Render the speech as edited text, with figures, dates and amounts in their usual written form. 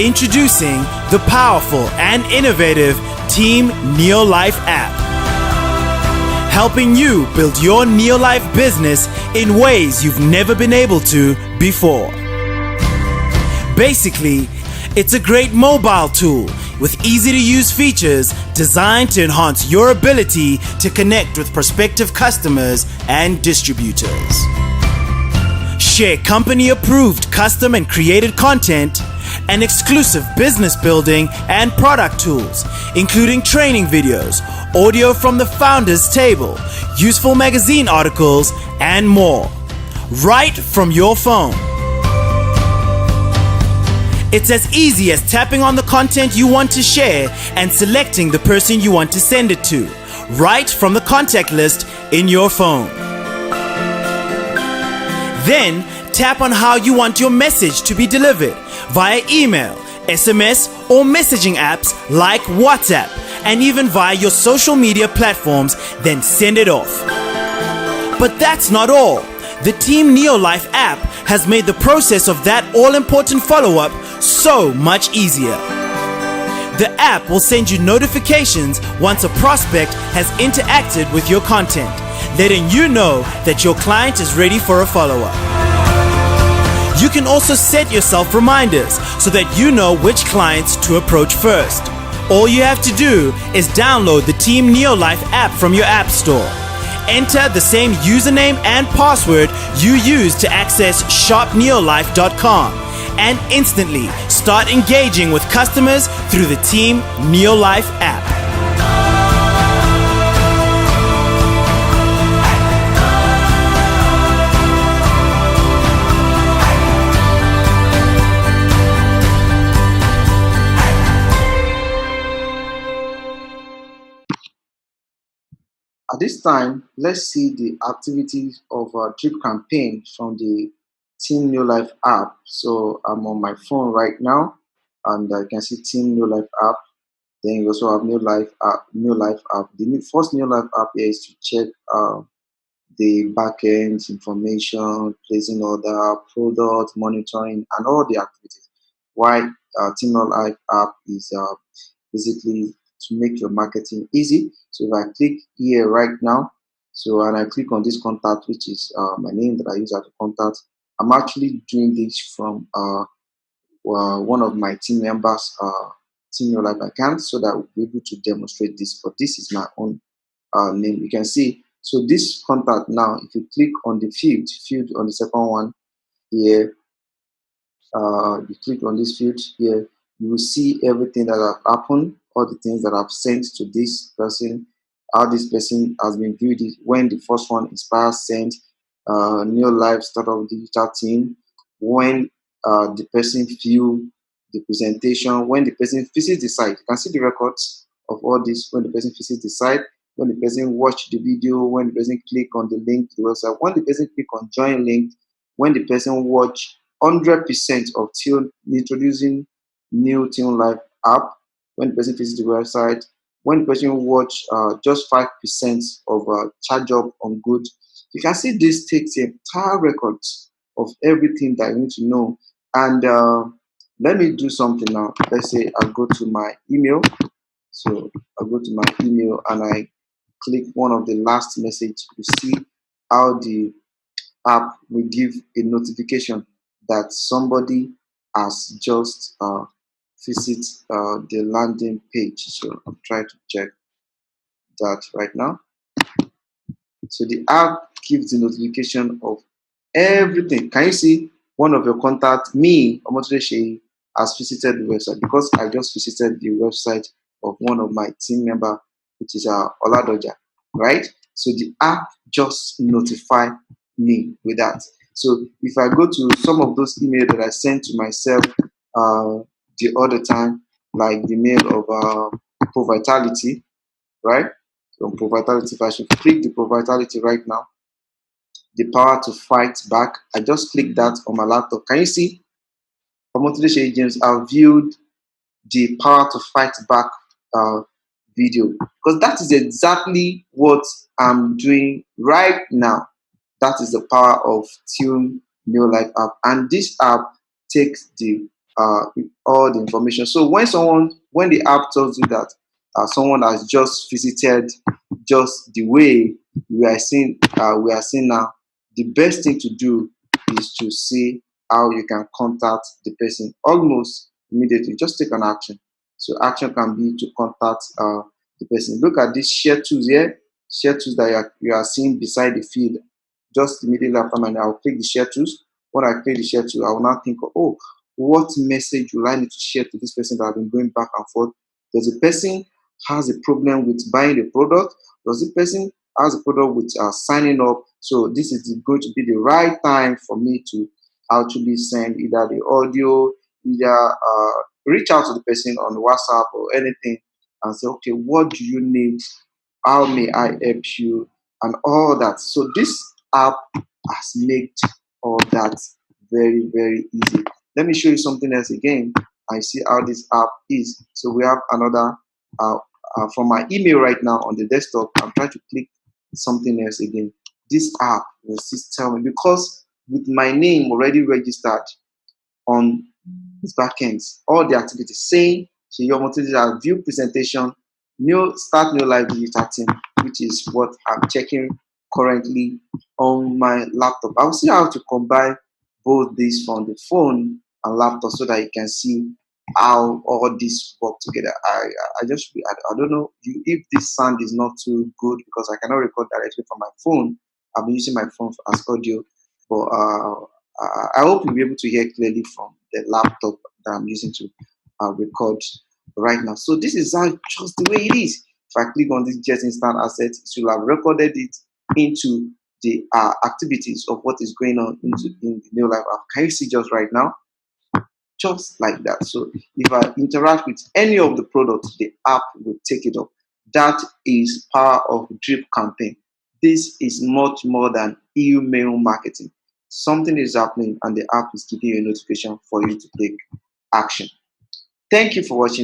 Introducing the powerful and innovative Team Neolife app, helping you build your Neolife business in ways you've never been able to before. Basically, it's a great mobile tool with easy-to-use features designed to enhance your ability to connect with prospective customers and distributors. Share company-approved custom and created content and exclusive business building and product tools, including training videos, audio from the founders table, useful magazine articles, and more, right from your phone. It's as easy as tapping on the content you want to share and selecting the person you want to send it to, right from the contact list in your phone. Then, tap on how you want your message to be delivered via email, SMS, or messaging apps like WhatsApp, and even via your social media platforms, then send it off. But that's not all. The Team Neolife app has made the process of that all-important follow-up so much easier. The app will send you notifications once a prospect has interacted with your content, letting you know that your client is ready for a follow-up. You can also set yourself reminders so that you know which clients to approach first. All you have to do is download the Team Neolife app from your app store. Enter the same username and password you use to access shopneolife.com and instantly start engaging with customers through the Team Neolife app. At this time, let's see the activities of our drip campaign from the Team Neolife app. So I'm on my phone right now, and I can see Team Neolife app. Then you also have Neolife app. The first Neolife app here is to check the backend information, placing order, product monitoring, and all the activities. Why Team Neolife app is basically to make your marketing easy. So if I click here right now, and I click on this contact, which is my name that I use as a contact, I'm actually doing this from one of my team members' Team Neolife account, so that we'll be able to demonstrate this. But this is my own name. You can see. So this contact now, if you click on the field on the second one here, you click on this field here, you will see everything that have happened, all the things that I've sent to this person, how this person has been viewed, when the first one Inspire sent, Neolife Startup Digital Team, when the person view the presentation, when the person visits the site. You can see the records of all this when the person visits the site, when the person watch the video, when the person click on the link to the website, when the person click on join link, when the person watch 100% of introducing new Team Neolife app, when the person visits the website, when the person watch just 5% of charge up on good. You can see this takes the entire records of everything that you need to know. And let me do something now. Let's say I go to my email. So I go to my email and I click one of the last message. You see how the app will give a notification that somebody has just visit the landing page. So I'm trying to check that right now. So the app gives the notification of everything. Can you see one of your contacts, me, Omotode Sheyi, has visited the website because I just visited the website of one of my team member, which is Oladoja, right? So the app just notified me with that. So if I go to some of those emails that I sent to myself the other time, like the mail of Pro Vitality, right? So Pro Vitality, if I should click the Pro Vitality right now, the power to fight back, I just click that on my laptop. Can you see? Omotode Sheyi James, I viewed the power to fight back video, because that is exactly what I'm doing right now. That is the power of Team Neolife app, and this app takes the all the information. So when the app tells you that someone has just visited just the way we are seeing now, the best thing to do is to see how you can contact the person almost immediately. Just take an action. So action can be to contact the person. Look at this share tools here, share tools that you are seeing beside the feed. Just immediately after my name, I'll click the share tools. When I click the share tool, I will now think of, oh, what message will I need to share to this person that I've been going back and forth? Does the person has a problem with buying the product? Does the person has a problem with signing up? So this is going to be the right time for me to actually send either the audio, either reach out to the person on WhatsApp or anything and say, okay, what do you need? How may I help you? And all that. So this app has made all that very, very easy. Let me show you something else again. I see how this app is. So we have another uh, from my email right now on the desktop. I'm trying to click something else again. This app will just tell me because with my name already registered on its backends, all the activities saying so your motivation are view presentation, new start new live digital team, which is what I'm checking currently on my laptop. I'll see how to combine both these from the phone and laptop so that you can see how all this work together. I don't know if this sound is not too good because I cannot record directly from my phone. I'll be using my phone as audio, but I hope you'll be able to hear clearly from the laptop that I'm using to record right now. So this is how just the way it is. If I click on this Jet Instant Asset, it will have recorded it into the activities of what is going on in the new life app. Can you see just right now? Just like that. So if I interact with any of the products, the app will take it up. That is power of drip campaign. This is much more than email marketing. Something is happening and the app is giving you a notification for you to take action. Thank you for watching.